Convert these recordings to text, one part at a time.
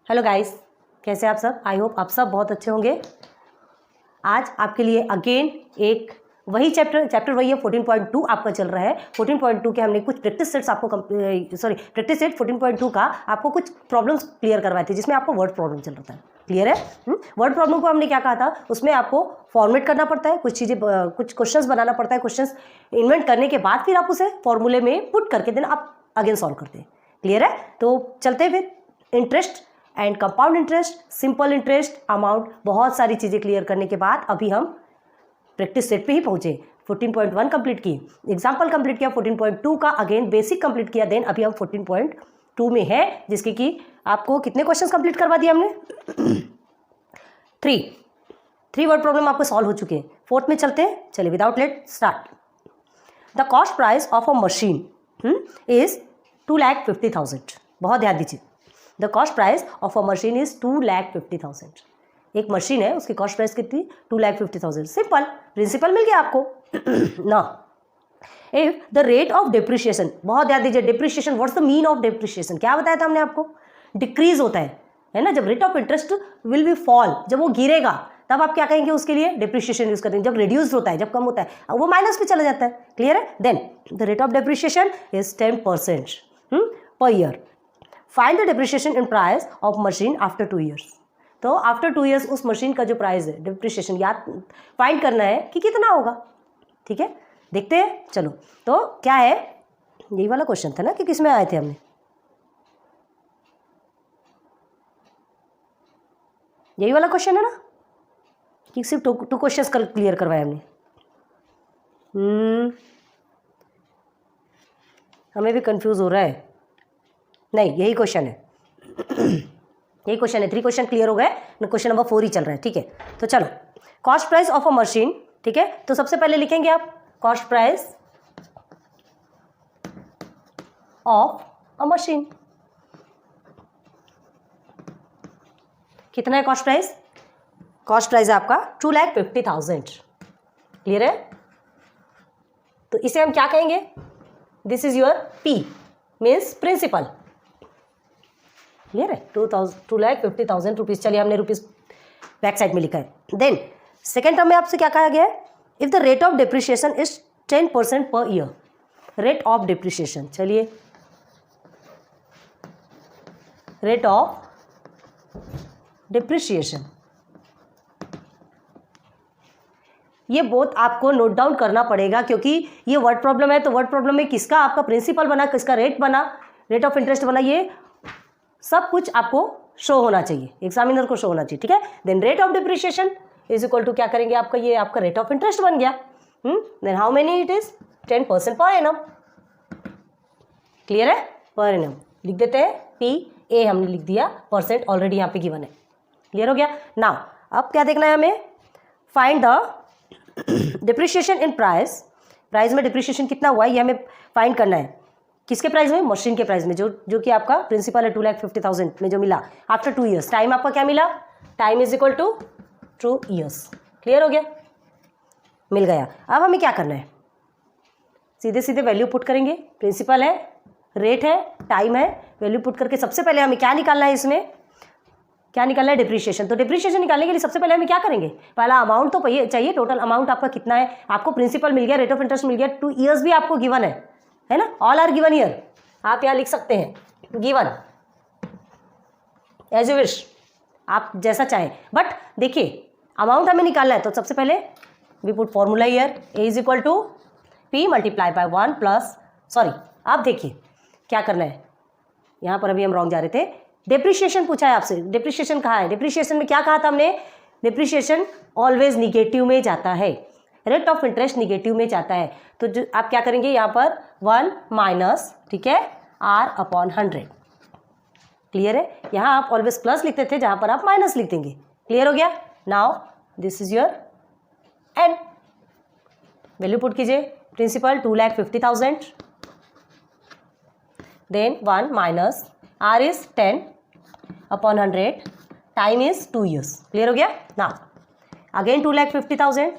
Hello guys, कैसे आप सब? आई होप आप सब बहुत अच्छे होंगे। आज आपके लिए अगेन एक वही चैप्टर वही है 14.2 आपका चल रहा है। 14.2 के हमने कुछ प्रैक्टिस सेट्स आपको प्रैक्टिस सेट 14.2 का आपको कुछ प्रॉब्लम्स क्लियर करवाए थे, जिसमें आपको वर्ड प्रॉब्लम चल रहा था। क्लियर है? वर्ड प्रॉब्लम को हमने क्या कहा था, उसमें आपको फॉर्मेट करना पड़ता है, कुछ चीज़ें कुछ क्वेश्चंस बनाना पड़ता है, क्वेश्चंस इन्वेंट करने के बाद फिर आप उसे फॉर्मूले में पुट करके देन आप अगेन सॉल्व करते हैं। क्लियर है? तो चलते हैं फिर। Interest and compound interest, simple interest, amount, बहुत सारी चीज़ें क्लियर करने के बाद अभी हम प्रैक्टिस सेट पे ही पहुंचे। 14.1 कंप्लीट की, एग्जाम्पल कंप्लीट किया, 14.2 का अगेन बेसिक कंप्लीट किया, देन अभी हम 14.2 में है, जिसके कि आपको कितने क्वेश्चंस कंप्लीट करवा दिए हमने? थ्री वर्ड प्रॉब्लम आपको सॉल्व हो चुके हैं। फोर्थ में चलते हैं। चलिए without let start. The cost price of a machine is 2,50,000। बहुत ध्यान दीजिए। The cost price of a machine is 2,50,000। एक मशीन है, उसकी कॉस्ट प्राइस कितनी? 2,50,000। सिंपल प्रिंसिपल मिल गया आपको ना। If the rate of depreciation, बहुत ध्यान दीजिए, depreciation, what's the mean of depreciation? क्या बताया था हमने आपको? डिक्रीज होता है ना। जब rate of interest will be fall, जब वो गिरेगा तब आप क्या कहेंगे उसके लिए? डिप्रिशिएशन यूज करेंगे। जब रिड्यूस होता है, जब कम होता है, वो माइनस पे चला जाता है। क्लियर है? Then the rate of depreciation is 10% per year. Find the depreciation in price of machine after 2 years। तो आफ्टर 2 years उस मशीन का जो प्राइस है, डिप्रिशिएशन याद फाइंड करना है कि कितना होगा। ठीक है, देखते हैं। चलो, तो क्या है, यही वाला क्वेश्चन था ना कि किस में आए थे हमने? यही वाला क्वेश्चन है ना कि सिर्फ टू क्वेश्चंस क्लियर करवाए हमने? हमें भी कंफ्यूज हो रहा है। नहीं, यही क्वेश्चन है, यही क्वेश्चन है। 3 क्वेश्चन क्लियर हो गए, क्वेश्चन नंबर 4 ही चल रहा है। ठीक है, तो चलो, cost price of a machine. ठीक है, तो सबसे पहले लिखेंगे आप cost price of a machine. कितना है कॉस्ट प्राइस? कॉस्ट प्राइस है आपका 2,50,000। क्लियर है? तो इसे हम क्या कहेंगे? This is your P, means principal. Clear है? 2,50,000 रुपीज। चलिए, हमने रुपीज बैक साइड में लिखा है। देन सेकेंड टर्म में आपसे क्या कहा गया है? If the rate of depreciation is 10% per year. Rate of depreciation, चलिए, रेट ऑफ डिप्रिशिएशन, ये बहुत आपको नोट डाउन करना पड़ेगा, क्योंकि ये वर्ड प्रॉब्लम है। तो वर्ड प्रॉब्लम में किसका आपका प्रिंसिपल बना, किसका रेट बना, रेट ऑफ इंटरेस्ट बना, ये सब कुछ आपको शो होना चाहिए, एग्जामिनर को शो होना चाहिए। ठीक है, then rate of depreciation is equal to क्या करेंगे आपका? ये आपका रेट ऑफ इंटरेस्ट बन गया। Then how many it is? 10% per annum. Clear है? पर एनम लिख देते हैं। पी ए हमने लिख दिया, परसेंट ऑलरेडी यहाँ पे गिवन है। क्लियर हो गया? नाउ अब क्या देखना है हमें? Find the depreciation in price. Price में डिप्रिशिएशन कितना हुआ है ये हमें फाइंड करना है। किसके प्राइस में? मशीन के प्राइस में, जो कि आपका प्रिंसिपल है 2,50,000 में जो मिला आफ्टर 2 years। टाइम आपका क्या मिला? Time is equal to 2 years। Clear हो गया? मिल गया। अब हमें क्या करना है? सीधे सीधे वैल्यू पुट करेंगे। प्रिंसिपल है, रेट है, टाइम है, वैल्यू पुट करके सबसे पहले हमें क्या निकालना है? इसमें क्या निकालना है? डिप्रिशिएशन। तो डिप्रिशिएशन निकालने के लिए सबसे पहले हमें क्या करेंगे? पहला अमाउंट तो चाहिए, टोटल अमाउंट आपका कितना है। आपको प्रिंसिपल मिल गया, रेट ऑफ इंटरेस्ट मिल गया, 2 years भी आपको गिवन है ना? All are given here. आप यहाँ लिख सकते हैं गिवन, एज यू विश, आप जैसा चाहें। बट देखिए, अमाउंट हमें निकालना है, तो सबसे पहले we put formula here, A is equal to P multiply by 1 plus, sorry, आप देखिए क्या करना है। यहाँ पर अभी हम रॉन्ग जा रहे थे। डिप्रिशिएशन पूछा है आपसे, डिप्रिशिएशन कहाँ है? डिप्रिशिएशन में क्या कहा था हमने? डिप्रिशिएशन ऑलवेज निगेटिव में जाता है, रेट ऑफ इंटरेस्ट निगेटिव में जाता है। तो जो आप क्या करेंगे यहाँ पर 1 माइनस, ठीक है, आर अपॉन 100। क्लियर है? यहाँ आप ऑलवेज प्लस लिखते थे, जहाँ पर आप माइनस लिख देंगे। क्लियर हो गया? Now this is your N. Value put कीजिए। Principal 2,50,000, then 1 minus R is 10 upon 100, time is 2 years। Clear हो गया? नाउ अगेन 2,50,000,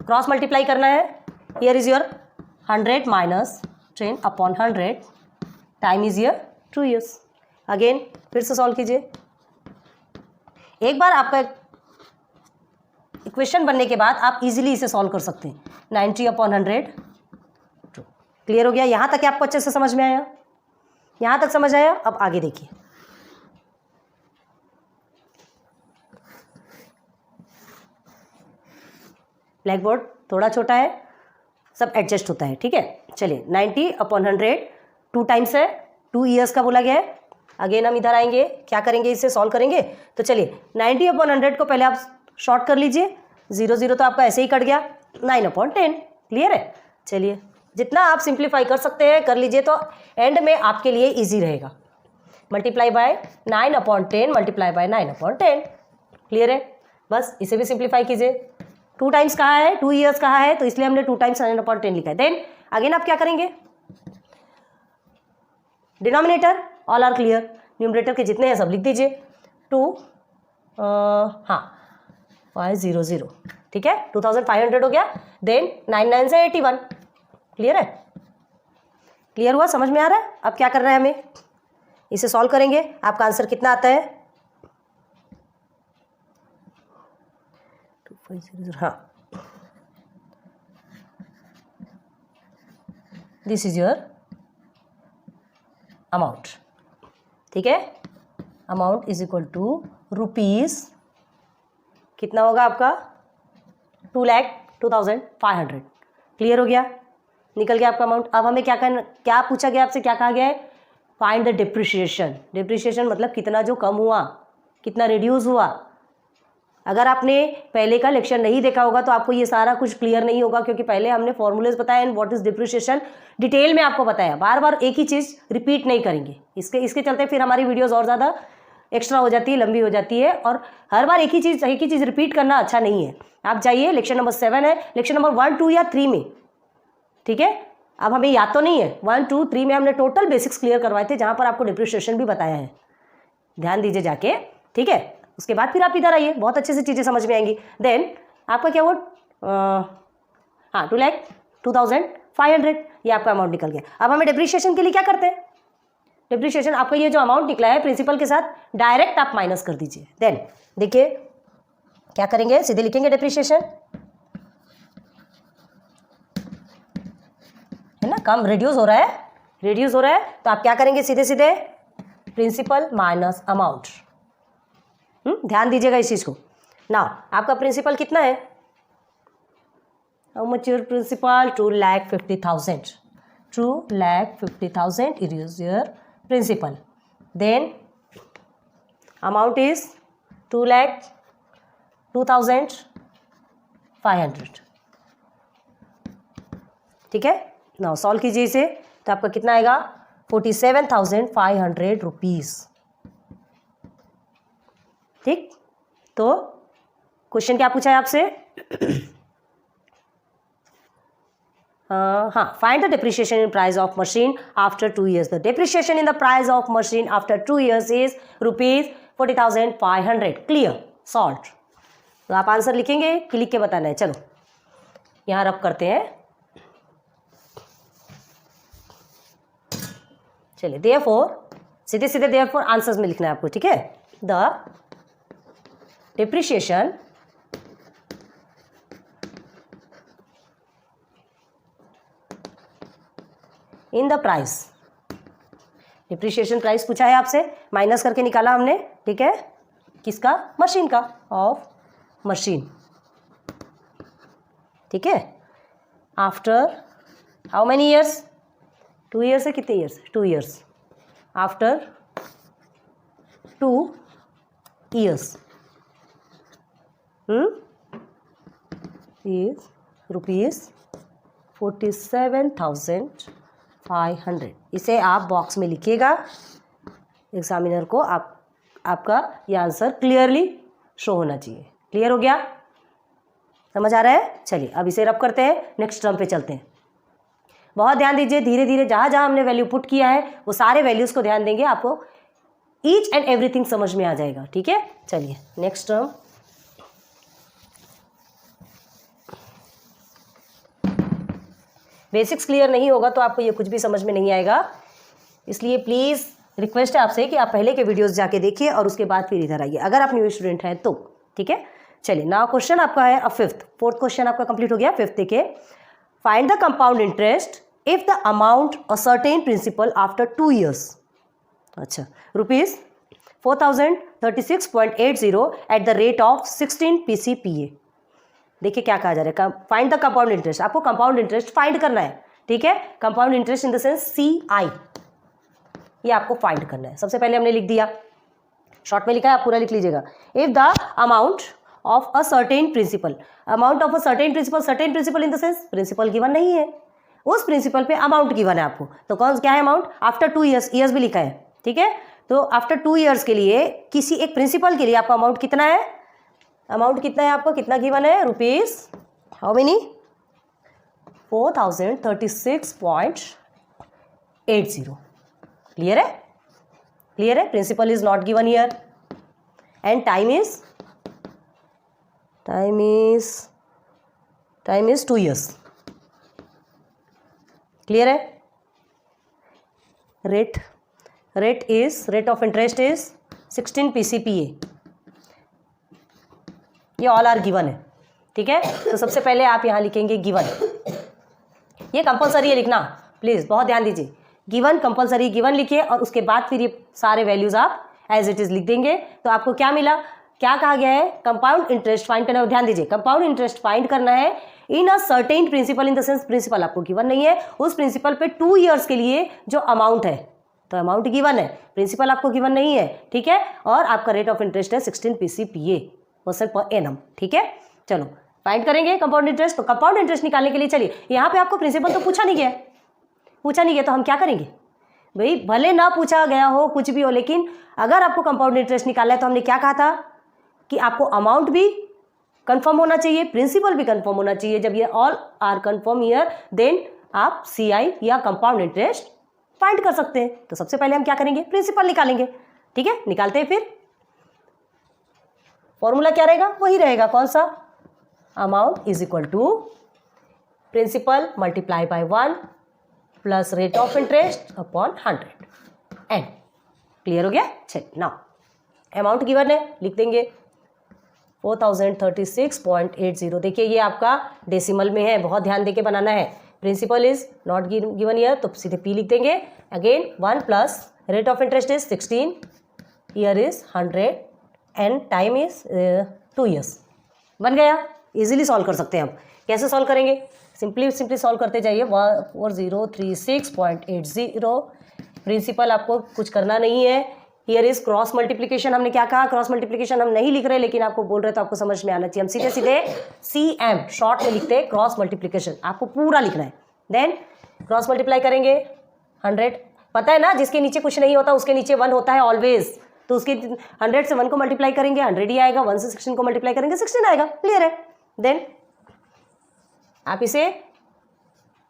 क्रॉस मल्टीप्लाई करना है। Here is your 100 minus 10 upon 100, time is your 2 years। Again फिर से solve कीजिए। एक बार आपका इक्वेशन बनने के बाद आप इजीली इसे सॉल्व कर सकते हैं। 90/100 ट्रू। क्लियर हो गया? यहाँ तक आपको अच्छे से समझ में आया? यहाँ तक समझ आया? अब आगे देखिए। ब्लैक बोर्ड थोड़ा छोटा है, सब एडजस्ट होता है, ठीक है। चलिए 90/100 2 टाइम्स है, 2 ईयर्स का बोला गया है। अगेन हम इधर आएंगे, क्या करेंगे, इसे सॉल्व करेंगे। तो चलिए 90/100 को पहले आप शॉर्ट कर लीजिए। 0 0 तो आपका ऐसे ही कट गया। 9/10 क्लियर है। चलिए जितना आप सिंप्लीफाई कर सकते हैं कर लीजिए, तो एंड में आपके लिए इजी रहेगा। Multiply by 9/10 multiply by 9/10 clear है। बस इसे भी सिंप्लीफाई कीजिए। 2 टाइम्स कहा है, 2 ईयर्स कहा है, तो इसलिए हमने 2 टाइम्स 9/10 लिखा है। देन अगेन आप क्या करेंगे, denominator all are clear, numerator के जितने हैं सब लिख दीजिए। 2 हाँ 500 ठीक है, 2500 हो गया। देन 9 9 से 81 क्लियर है। क्लियर हुआ? समझ में आ रहा है? अब क्या करना है हमें, इसे सॉल्व करेंगे। आपका आंसर कितना आता है? 2500 हाँ, दिस इज योर अमाउंट, ठीक है। Amount is equal to rupees, कितना होगा आपका? 2,02,500 क्लियर हो गया, निकल गया आपका अमाउंट। अब हमें क्या करना, क्या पूछा गया आपसे, क्या कहा गया है? Find the depreciation. डिप्रिशिएशन मतलब कितना जो कम हुआ, कितना रिड्यूस हुआ। अगर आपने पहले का लेक्चर नहीं देखा होगा तो आपको ये सारा कुछ क्लियर नहीं होगा, क्योंकि पहले हमने फॉर्मूलेज बताया and what is depreciation detail में आपको बताया। बार बार एक ही चीज़ रिपीट नहीं करेंगे, इसके चलते फिर हमारी वीडियोज़ और ज़्यादा एक्स्ट्रा हो जाती है, लंबी हो जाती है, और हर बार एक ही चीज़ रिपीट करना अच्छा नहीं है। आप जाइए, लेक्चर नंबर 7 है, लेक्चर नंबर 1 2 या 3 में, ठीक है। अब हमें याद तो नहीं है, 1 2 3 में हमने टोटल बेसिक्स क्लियर करवाए थे, जहाँ पर आपको डिप्रिशिएशन भी बताया है। ध्यान दीजिए जाके, ठीक है। उसके बाद फिर आप इधर आइए, बहुत अच्छे से चीज़ें समझ में आएंगी। देन आपका क्या हुआ? हाँ 2,02,500 ये आपका अमाउंट निकल गया। अब हमें डिप्रिशिएशन के लिए क्या करते हैं? डिप्रिशिएशन आपका ये जो अमाउंट निकला है प्रिंसिपल के साथ डायरेक्ट आप माइनस कर दीजिए। देन देखिए क्या करेंगे, सीधे लिखेंगे डिप्रिशिएशन, है ना, कम रिड्यूस हो रहा है, तो आप क्या करेंगे, सीधे सीधे प्रिंसिपल माइनस अमाउंट। ध्यान दीजिएगा इस चीज को। नाउ आपका प्रिंसिपल कितना है? How much your principal? 2,50,000 2,50,000 it is your principal. Then amount is 2,02,500 ठीक है। नाउ सॉल्व कीजिए इसे, तो आपका कितना आएगा? 47,500 रुपीज, ठीक। तो क्वेश्चन क्या पूछा है आपसे? हाँ, find the depreciation in price of machine after 2 years. The depreciation in the price of machine after 2 years is ₹40,500 clear solve. तो आप आंसर लिखेंगे कि लिख के बताना है? चलो यहाँ रब करते हैं। चलिए देयरफॉर, सीधे सीधे देयरफॉर आंसर्स में लिखना है आपको, ठीक है। The depreciation in the price, depreciation price पूछा है आपसे, माइनस करके निकाला हमने, ठीक है। किसका? मशीन का, ऑफ मशीन, ठीक है। After how many years? 2 years है, कितने years? 2 years। After 2 years is ₹47,500। इसे आप बॉक्स में लिखिएगा, एग्जामिनर को आपका ये आंसर क्लियरली शो होना चाहिए। क्लियर हो गया? समझ आ रहा है? चलिए अब इसे रब करते हैं, नेक्स्ट टर्म पे चलते हैं। बहुत ध्यान दीजिए, धीरे धीरे जहाँ जहाँ हमने वैल्यू पुट किया है वो सारे वैल्यूज़ को ध्यान देंगे, आपको ईच एंड एवरीथिंग समझ में आ जाएगा, ठीक है। चलिए नेक्स्ट टर्म, बेसिक्स क्लियर नहीं होगा तो आपको ये कुछ भी समझ में नहीं आएगा, इसलिए प्लीज़ रिक्वेस्ट है आपसे कि आप पहले के वीडियोस जाके देखिए और उसके बाद फिर इधर आइए अगर आप न्यू स्टूडेंट हैं तो, ठीक है। चलिए नाउ क्वेश्चन आपका है अब फोर्थ क्वेश्चन आपका कंप्लीट हो गया। फिफ्थ देखिए, find the compound interest if the amount a certain principal after 2 years। अच्छा, ₹4036.80 at the rate of 16 PCPA। देखिए क्या कहा जा रहा है, फाइंड द कंपाउंड इंटरेस्ट। आपको कंपाउंड इंटरेस्ट फाइंड करना है, ठीक है। Compound interest in the sense CI, ये आपको फाइंड करना है। सबसे पहले हमने लिख दिया, शॉर्ट में लिखा है, आप पूरा लिख लीजिएगा। If the amount of a certain principal, amount of a certain principal, certain principal in the sense principal given नहीं है, उस प्रिंसिपल पे अमाउंट गिवन है आपको। तो कौन क्या है अमाउंट, आफ्टर 2 years, ईयर्स भी लिखा है, ठीक है। तो आफ्टर 2 years के लिए किसी एक प्रिंसिपल के लिए आपका अमाउंट कितना है, अमाउंट कितना है आपको, कितना गिवन है, रुपीज हाउ मेनी, 4036.80। क्लियर है, क्लियर है। Principal is not given here and time is 2 years। Clear है। Rate of interest is 16 PCPA। ये ऑल आर गिवन है, ठीक है। तो सबसे पहले आप यहां लिखेंगे गिवन, ये कंपलसरी है लिखना, प्लीज बहुत ध्यान दीजिए। गिवन कंपलसरी, गिवन लिखिए और उसके बाद फिर ये सारे वैल्यूज आप एज इट इज लिख देंगे। तो आपको क्या मिला, क्या कहा गया है, कंपाउंड इंटरेस्ट फाइंड करना है। ध्यान दीजिए, कंपाउंड इंटरेस्ट फाइंड करना है in a certain principal, in the sense principal आपको गिवन नहीं है, उस प्रिंसिपल पे 2 years के लिए जो अमाउंट है, तो अमाउंट गिवन है, प्रिंसिपल आपको गिवन नहीं है, ठीक है। और आपका रेट ऑफ इंटरेस्ट है 16 PCPA % per annum, ठीक है। चलो फाइंड करेंगे कंपाउंड इंटरेस्ट। तो कंपाउंड इंटरेस्ट निकालने के लिए चलिए, यहाँ पे आपको प्रिंसिपल तो पूछा नहीं गया, तो हम क्या करेंगे भाई, भले ना पूछा गया हो कुछ भी हो, लेकिन अगर आपको कंपाउंड इंटरेस्ट निकालना है तो हमने क्या कहा था कि आपको अमाउंट भी कंफर्म होना चाहिए, प्रिंसिपल भी कंफर्म होना चाहिए। जब ये all are confirm here then आप CI या कंपाउंड इंटरेस्ट फाइंड कर सकते हैं। तो सबसे पहले हम क्या करेंगे, प्रिंसिपल निकालेंगे, ठीक है। निकालते हैं, फिर फॉर्मूला क्या रहेगा, वही रहेगा, कौन सा, amount is equal to principal multiply by 1 plus rate of interest upon 100 and. Clear हो गया। चलिए नाउ अमाउंट गिवन है, लिख देंगे 4036.80। देखिए ये आपका डेसिमल में है, बहुत ध्यान देके बनाना है। Principal is not given year, तो सीधे P लिख देंगे। Again 1 plus rate of interest is 16, year is 100 and time is 2 years। बन गया, इजीली सॉल्व कर सकते हैं हम। कैसे सॉल्व करेंगे, सिंपली सॉल्व करते जाइए। 4036.80, प्रिंसिपल आपको कुछ करना नहीं है। हियर इज क्रॉस मल्टीप्लीकेशन, हमने क्या कहा, क्रॉस मल्टीप्लीकेशन हम नहीं लिख रहे, लेकिन आपको बोल रहे तो आपको समझ में आना चाहिए। हम सीधे सीधे CM शॉर्ट में लिखते हैं, क्रॉस मल्टीप्लीकेशन आपको पूरा लिखना है। देन क्रॉस मल्टीप्लाई करेंगे 100, पता है ना जिसके नीचे कुछ नहीं होता उसके नीचे 1 होता है ऑलवेज। तो उसके 100 से 1 को मल्टीप्लाई करेंगे 100 ही आएगा, 1 से 16 को मल्टीप्लाई करेंगे 16 आएगा। क्लियर है। देन आप इसे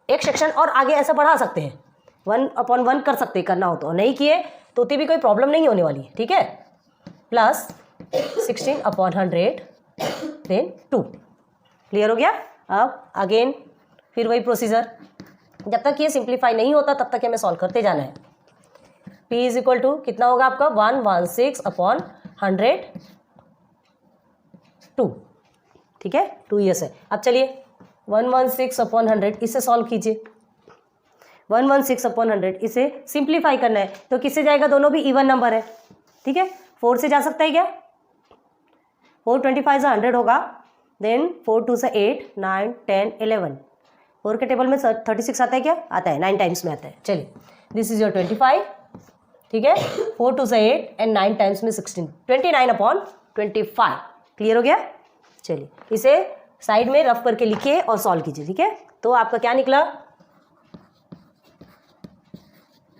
एक सेक्शन और आगे ऐसा बढ़ा सकते हैं, 1/1 कर सकते हैं, करना हो तो, नहीं किए तो भी कोई प्रॉब्लम नहीं होने वाली है, ठीक है। Plus 16/100 then 2। क्लियर हो गया। अब अगेन फिर वही प्रोसीजर, जब तक ये सिंप्लीफाई नहीं होता तब तक हमें सॉल्व करते जाना है। P इज इक्वल टू कितना होगा आपका, 116/100 2, ठीक है, 2 years है। अब चलिए 116/100 इसे सॉल्व कीजिए। 116/100 इसे सिंप्लीफाई करना है, तो किससे जाएगा, दोनों भी इवन नंबर है, ठीक है। 4 से जा सकता है क्या, 4 25 से 100 होगा, देन 4 2 से 8 9 10 11, 4 के टेबल में 36 आता है क्या, आता है, 9 टाइम्स में आता है। चलिए दिस इज योर 25, ठीक है। 4 2 से 8 एंड 9 टाइम्स में 16, 29/25। क्लियर हो गया। चलिए इसे साइड में रफ करके लिखिए और सॉल्व कीजिए, ठीक है। तो आपका क्या निकला,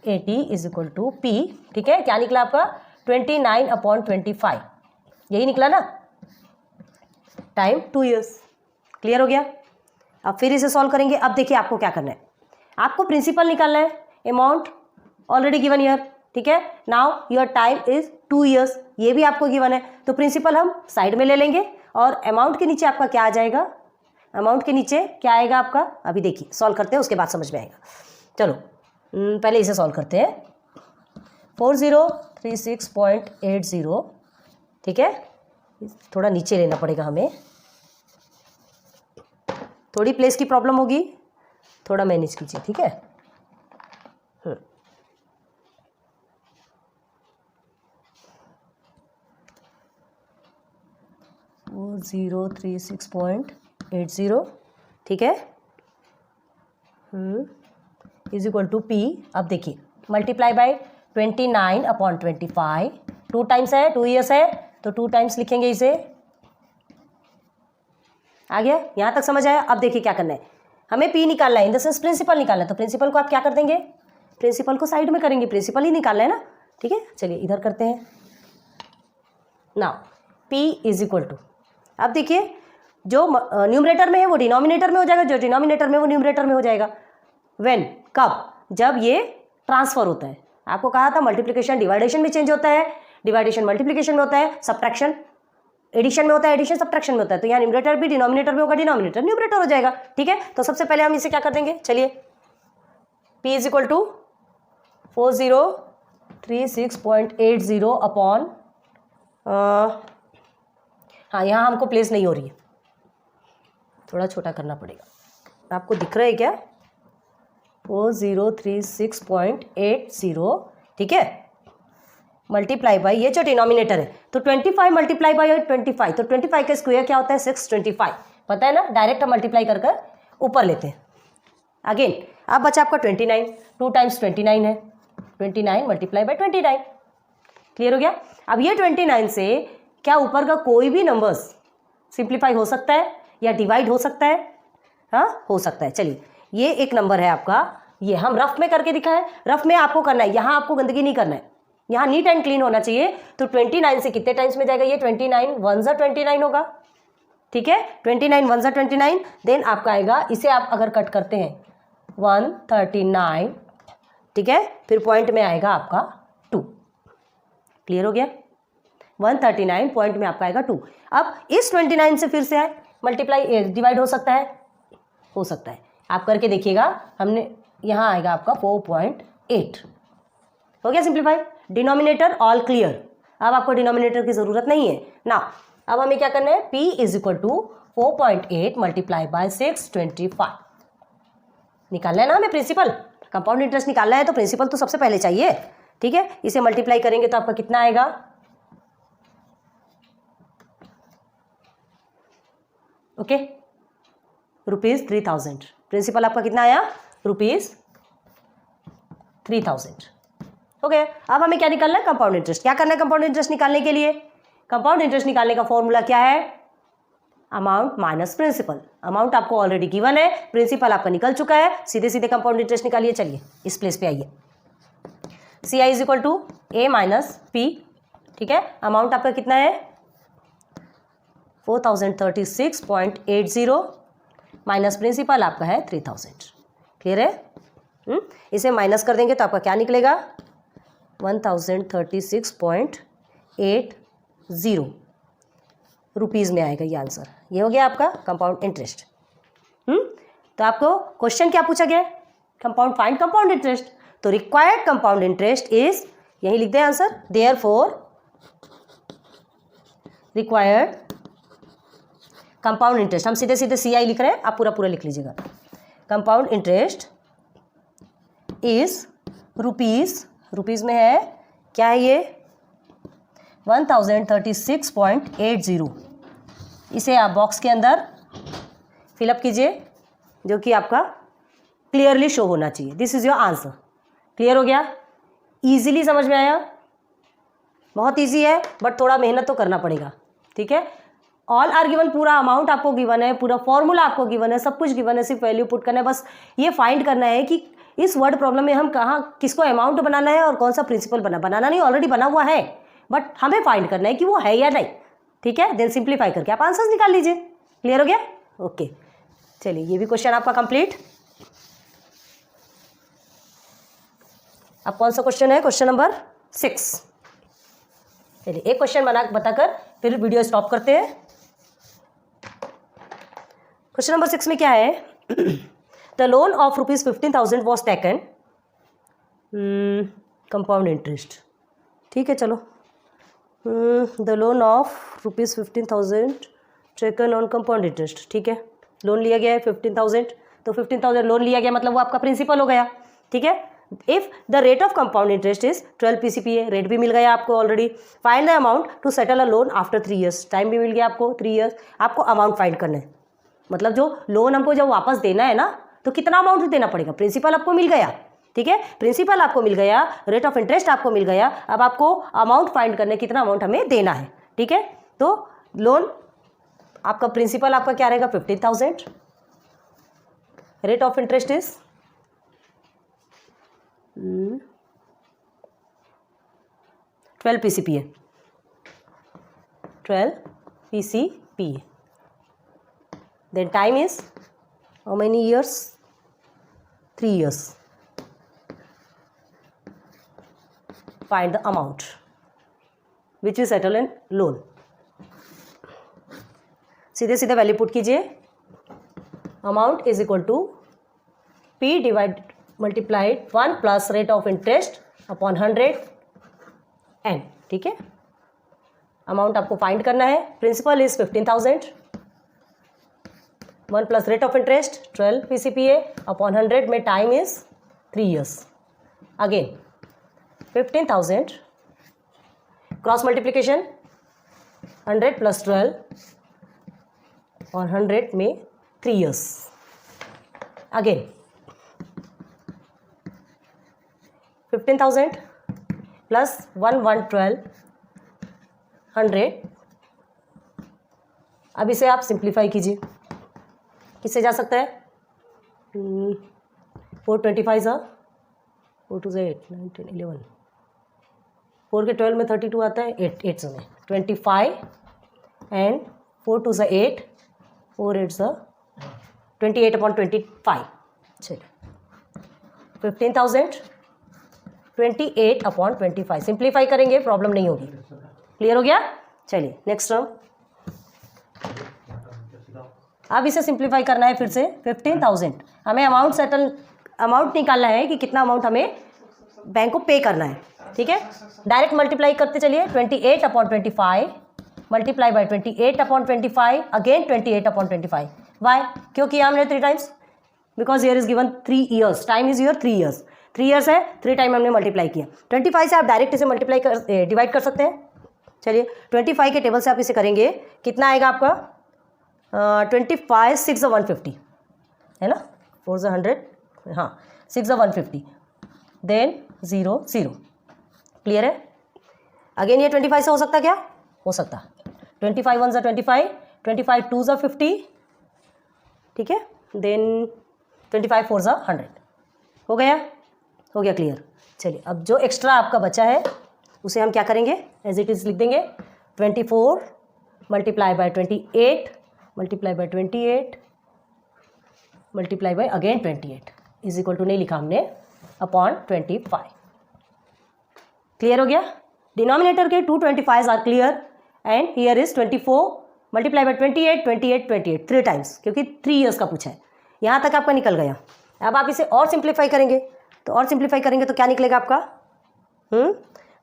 80 इज इक्वल टू P, ठीक है। क्या निकला आपका, 29/25, यही निकला ना, टाइम 2 years। क्लियर हो गया। अब फिर इसे सॉल्व करेंगे। अब देखिए आपको क्या करना है, आपको प्रिंसिपल निकालना है, अमाउंट ऑलरेडी गिवन ईयर, ठीक है। Now your time is 2 years, ये भी आपको गिवन है, तो प्रिंसिपल हम साइड में ले लेंगे और अमाउंट के नीचे आपका क्या आ जाएगा, अमाउंट के नीचे क्या आएगा आपका, अभी देखिए सॉल्व करते हैं उसके बाद समझ में आएगा। चलो पहले इसे सॉल्व करते हैं। 4036.80, ठीक है, थोड़ा नीचे लेना पड़ेगा हमें, थोड़ी प्लेस की प्रॉब्लम होगी, थोड़ा मैनेज कीजिए, ठीक है। 4036.80, ठीक है, इज इक्वल टू पी। अब देखिए मल्टीप्लाई बाय 29/25, 2 टाइम्स है, 2 ईयर्स है तो 2 टाइम्स लिखेंगे इसे। आ गया, यहाँ तक समझ आया। अब देखिए क्या करना है, हमें पी निकालना है, इन द सेंस प्रिंसिपल निकालना है। तो प्रिंसिपल को आप क्या कर देंगे, प्रिंसिपल को साइड में करेंगे, प्रिंसिपल ही निकालना है ना, ठीक है। चलिए इधर करते हैं ना, पी इज इक्वल टू, अब देखिए जो न्यूमरेटर में है वो डिनोमिनेटर में हो जाएगा, जो डिनोमिनेटर में वो न्यूमरेटर में हो जाएगा। व्हेन, कब, जब ये ट्रांसफर होता है। आपको कहा था मल्टीप्लिकेशन डिवाइडेशन में चेंज होता है, डिवाइडेशन मल्टीप्लिकेशन में होता है, सब्ट्रैक्शन एडिशन में होता है, एडिशन सब्ट्रैक्शन में होता है। तो यहाँ न्यूमरेटर भी डिनोमिनेटर में होगा, डिनोमिनेटर न्यूमरेटर हो जाएगा, ठीक है। तो सबसे पहले हम इसे क्या कर देंगे, चलिए p is equal to 4036.80 upon, हाँ यहाँ हमको प्लेस नहीं हो रही है, थोड़ा छोटा करना पड़ेगा। आपको दिख रहा है क्या, 4036.80, ठीक है, मल्टीप्लाई बाई ये जो डिनोमिनेटर है, तो 25 मल्टीप्लाई बाई 25, तो 25 का स्क्वायर क्या होता है 625, पता है ना, डायरेक्ट हम मल्टीप्लाई कर कर ऊपर लेते हैं। अगेन अब बचा आपका 29, 2 टाइम्स 29 है, 29 मल्टीप्लाई बाई 29, क्लियर हो गया। अब ये 29 से क्या ऊपर का कोई भी नंबर्स सिंप्लीफाई हो सकता है या डिवाइड हो सकता है, हाँ हो सकता है। चलिए ये एक नंबर है आपका, ये हम रफ में करके दिखा है, रफ में आपको करना है, यहाँ आपको गंदगी नहीं करना है, यहाँ नीट एंड क्लीन होना चाहिए। तो 29 से कितने टाइम्स में जाएगा, ये 29 1 ज़ा 29 होगा, ठीक है, 29 1 ज़ा 29, देन आपका आएगा, इसे आप अगर कट करते हैं 139, ठीक है, फिर पॉइंट में आएगा आपका 2, क्लियर हो गया, 139 पॉइंट में आपका आएगा 2। अब इस 29 से फिर से आए मल्टीप्लाई डिवाइड हो सकता है, हो सकता है, आप करके देखिएगा, हमने यहाँ आएगा आपका 4.8, हो गया सिंप्लीफाई। डिनोमिनेटर ऑल क्लियर, अब आपको डिनोमिनेटर की ज़रूरत नहीं है ना। अब हमें क्या करना है, p is equal to 4.8 multiply by 625, निकालना है ना हमें प्रिंसिपल, कंपाउंड इंटरेस्ट निकालना है तो प्रिंसिपल तो सबसे पहले चाहिए, ठीक है। इसे मल्टीप्लाई करेंगे तो आपका कितना आएगा, ओके, ₹3000, प्रिंसिपल आपका कितना आया, ₹3000, हो गया। अब हमें क्या निकालना है, कंपाउंड इंटरेस्ट। क्या करना है कंपाउंड इंटरेस्ट निकालने के लिए, कंपाउंड इंटरेस्ट निकालने का फॉर्मूला क्या है, अमाउंट माइनस प्रिंसिपल। अमाउंट आपको ऑलरेडी गिवन है, प्रिंसिपल आपका निकल चुका है, सीधे सीधे कंपाउंड इंटरेस्ट निकालिए। चलिए इस प्लेस पे आइए, C I is equal to A minus P, ठीक है, अमाउंट आपका कितना है 4036.80 माइनस प्रिंसिपल आपका है 3000, क्लियर है। इसे माइनस कर देंगे तो आपका क्या निकलेगा 1036.80 रुपीज़ में आएगा ये आंसर। ये हो गया आपका कंपाउंड इंटरेस्ट। तो आपको क्वेश्चन क्या पूछा गया, कंपाउंड, फाइंड कंपाउंड इंटरेस्ट। तो रिक्वायर्ड कंपाउंड इंटरेस्ट इज, यही लिख दें answer, therefore required compound interest, हम सीधे सीधे CI लिख रहे हैं, आप पूरा पूरा लिख लीजिएगा। Compound interest is rupees, rupees में है क्या है ये 1036.80। इसे आप बॉक्स के अंदर फिलअप कीजिए, जो कि आपका क्लियरली शो होना चाहिए। This is your answer. Clear हो गया, ईजिली समझ में आया, बहुत ईजी है, बट थोड़ा मेहनत तो करना पड़ेगा, ठीक है। ऑल आर गिवन, पूरा अमाउंट आपको गिवन है, पूरा फॉर्मूला आपको गिवन है, सब कुछ गिवन है, सिर्फ वैल्यू पुट करना है। बस ये फाइंड करना है कि इस वर्ड प्रॉब्लम में हम कहाँ किसको अमाउंट बनाना है और कौन सा प्रिंसिपल बनाना नहीं, ऑलरेडी बना हुआ है, बट हमें फाइंड करना है कि वो है या नहीं, ठीक है। देन सिंप्लीफाई करके आप आंसर्स निकाल लीजिए। क्लियर हो गया, ओके। चलिए ये भी क्वेश्चन आपका कंप्लीट। अब कौन सा क्वेश्चन है, क्वेश्चन नंबर 6। चलिए एक क्वेश्चन बताकर फिर वीडियो स्टॉप करते हैं। क्वेश्चन नंबर 6 में क्या है, the loan of ₹15,000 was taken, compound interest, ठीक है चलो। The loan of ₹15,000 taken on compound interest. ठीक है, लोन लिया गया है 15,000, तो 15,000 लोन लिया गया मतलब वो आपका प्रिंसिपल हो गया। ठीक है, if the rate of compound interest is 12 PCPA, rate भी मिल गया आपको already. Find the amount to settle a loan after 3 years, time भी मिल गया आपको 3 years। आपको अमाउंट फाइंड करना है, मतलब जो लोन हमको जब वापस देना है ना तो कितना अमाउंट देना पड़ेगा। प्रिंसिपल आपको मिल गया, ठीक है, प्रिंसिपल आपको मिल गया, रेट ऑफ इंटरेस्ट आपको मिल गया, अब आपको अमाउंट फाइंड करने कितना अमाउंट हमें देना है। ठीक है, तो लोन आपका प्रिंसिपल आपका क्या रहेगा 15,000, rate of interest is 12 PCPA, 12 PCPA। then time is how many years? 3 years। find the amount which is settle in loan। सीधे सीधे वैल्यू पुट कीजिए, amount is equal to P divide multiplied 1 plus rate of interest upon 100 N। ठीक है, amount आपको find करना है, principal is 15,000, 1 plus rate of interest 12 PCPA upon 100 में time is 3 years। Again 15,000 cross multiplication 100 plus 12 और 100 में 3 years। Again 15,000 plus 112 100। अब इसे आप सिंप्लीफाई कीजिए, किससे जा सकता है 425 4 2 8 9 10 11, 4 के 12 में 32 आता है, 8 में 25 एंड 4 2 8 4 8 28 अपॉन 25। चलिए 15,000 28 अपॉन 25 सिंप्लीफाई करेंगे, प्रॉब्लम नहीं होगी। क्लियर हो गया? चलिए नेक्स्ट टर्म, अब इसे सिंप्लीफाई करना है फिर से। 15,000 हमें अमाउंट निकालना है कि कितना अमाउंट हमें बैंक को पे करना है। ठीक है, डायरेक्ट मल्टीप्लाई करते चलिए, 28 upon 25 multiply by 28 upon 25 again 28 upon 25। Why? क्योंकि हमने 3 times, because year is given 3 years, time is year 3 years, 3 years है, 3 टाइम हमने मल्टीप्लाई किया। 25 से आप डायरेक्ट इसे मल्टीप्लाई कर डिवाइड कर सकते हैं। चलिए 25 के टेबल से आप इसे करेंगे, कितना आएगा आपका 25 6 150 है ना, 4 100, हाँ 6 150 देन 0 0। क्लियर है? अगेन ये 25 से हो सकता क्या? हो सकता। 25 1 25, 25 2 50, ठीक है, देन 25 4 100। हो गया? हो गया क्लियर। चलिए अब जो एक्स्ट्रा आपका बचा है उसे हम क्या करेंगे, एज इट इज़ लिख देंगे। 24 multiply by 28 multiply by 28 multiply by again 28 is equal to, नहीं लिखा हमने, अपॉन 25। क्लियर हो गया? डिनोमिनेटर के 2 25s are clear and here is 24 multiply by 28 28 28 3 times, क्योंकि 3 years का पूछा है। यहाँ तक आपका निकल गया। अब आप इसे और सिंप्लीफाई करेंगे, तो और सिंप्लीफाई करेंगे तो क्या निकलेगा आपका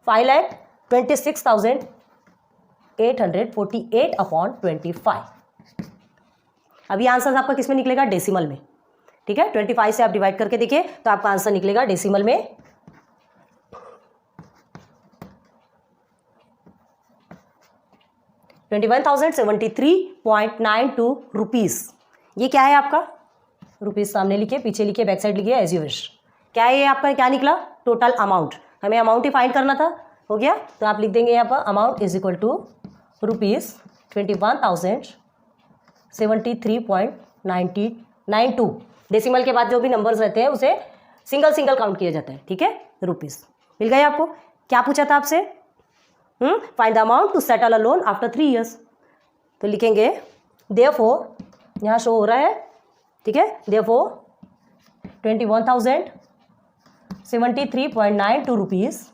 5,26,848 अपॉन 25। अभी आंसर आपका किस में निकलेगा? डेसिमल में। ठीक है, 25 से आप डिवाइड करके देखिए तो आपका आंसर निकलेगा डेसिमल में 21,073.92 रुपीज़। ये क्या है आपका? रुपीज़ सामने लिखिए, पीछे लिखिए, बैक साइड लिखिए, एज यू विश। क्या है ये आपका? क्या निकला? Total amount. हमें अमाउंट ही फाइंड करना था। हो गया? तो आप लिख देंगे यहाँ पर amount is equal to rupees 21,073.92। Decimal के बाद जो भी नंबर्स रहते हैं उसे सिंगल सिंगल काउंट किया जाता है। ठीक है, रुपीज़ मिल गए आपको। क्या पूछा था आपसे? Find the amount to settle a loan after 3 years। तो लिखेंगे देयरफॉर, यहाँ शो हो रहा है, ठीक है, देयरफॉर 21,073.92 रुपीज़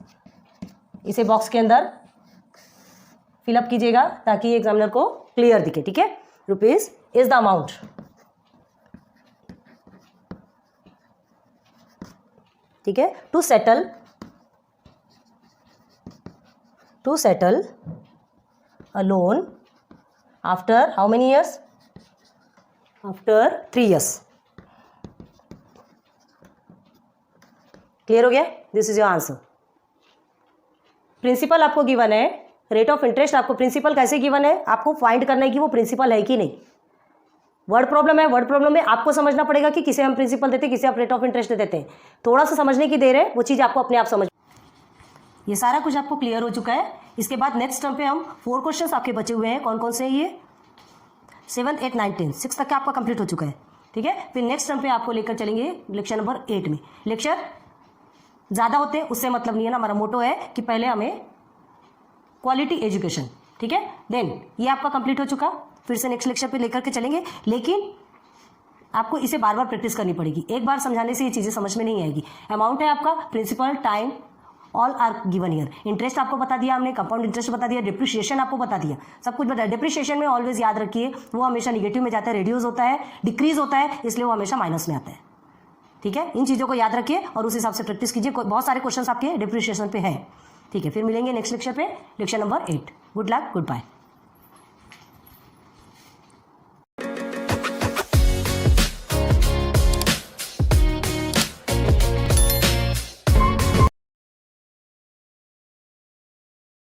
इसे बॉक्स के अंदर फिलअप कीजिएगा ताकि एग्जामिनर को क्लियर दिखे। ठीक है, रुपीज़ इज द अमाउंट। ठीक है, to settle to settle a loan after how many years? After 3 years. Clear हो गया? This is your answer. Principal आपको गिवन है, रेट ऑफ इंटरेस्ट आपको प्रिंसिपल कैसे गिवन है, आपको फाइंड करना है कि वो प्रिंसिपल है कि नहीं. वर्ड प्रॉब्लम है, वर्ड प्रॉब्लम में आपको समझना पड़ेगा कि किसे हम प्रिंसिपल देते हैं, किसे आप रेट ऑफ इंटरेस्ट देते हैं. थोड़ा सा समझने की देर है, वो चीज़ आपको अपने आप समझ. ये सारा कुछ आपको क्लियर हो चुका है. इसके बाद नेक्स्ट टर्म पे हम 4 क्वेश्चंस आपके बचे हुए हैं. कौन कौन से हैं ये? 7, 8, 9, 10, 6 तक का आपका कंप्लीट हो चुका है. ठीक है. फिर नेक्स्ट टर्म पे आपको लेकर चलेंगे लेक्चर नंबर 8 में. लेक्चर ज़्यादा होते हैं उससे मतलब नहीं है ना. हमारा मोटो है कि पहले हमें क्वालिटी एजुकेशन. ठीक है. देन ये आपका कंप्लीट हो चुका. फिर से नेक्स्ट लेक्चर पे लेकर के चलेंगे, लेकिन आपको इसे बार बार प्रैक्टिस करनी पड़ेगी. एक बार समझाने से ये चीज़ें समझ में नहीं आएगी. अमाउंट है आपका, principal, time, all are given year. Interest आपको बता दिया हमने, कंपाउंड इंटरेस्ट बता दिया, डिप्रिशिएशन आपको बता दिया, सब कुछ बताया. डिप्रिशिएशन में ऑलवेज याद रखिए वो हमेशा निगेटिव में जाता है, रिड्यूस होता है, डिक्रीज होता है, इसलिए वो हमेशा माइनस में आता है. ठीक है. इन चीज़ों को याद रखिए और उस हिसाब से प्रैक्टिस कीजिए. बहुत सारे क्वेश्चन आपके डिप्रिशिएशन पे हैं. ठीक है. फिर मिलेंगे नेक्स्ट लेक्चर पे, lecture number 8. Good luck, good bye.